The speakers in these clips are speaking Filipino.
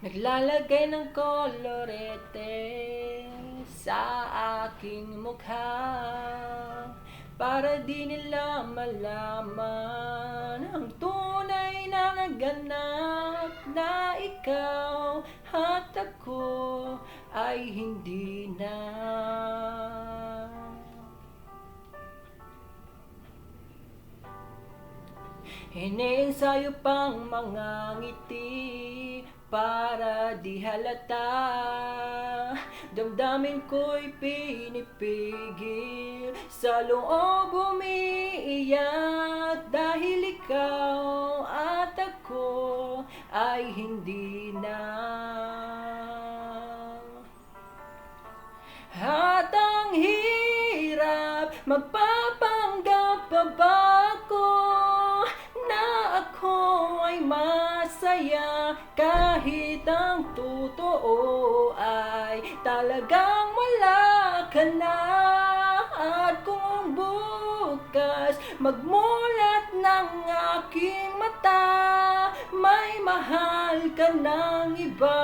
Naglalagay ng kolorete sa aking mukha para di nila malaman ang tunay na naganap, na ikaw at ako ay hindi na. Iniensayo pang mga ngiti para di halata, damdamin ko'y pinipigil, sa loob umiiyak dahil ikaw at ako ay hindi na. At ang hirap, magpapanggap pa ba ako na ako ay masaya kahit ang totoo ay talagang wala ka na. At kung bukas magmulat ng aking mata, may mahal ka ng iba,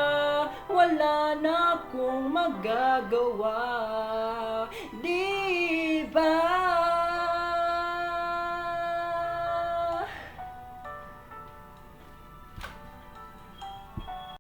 wala na akong magagawa, di ba?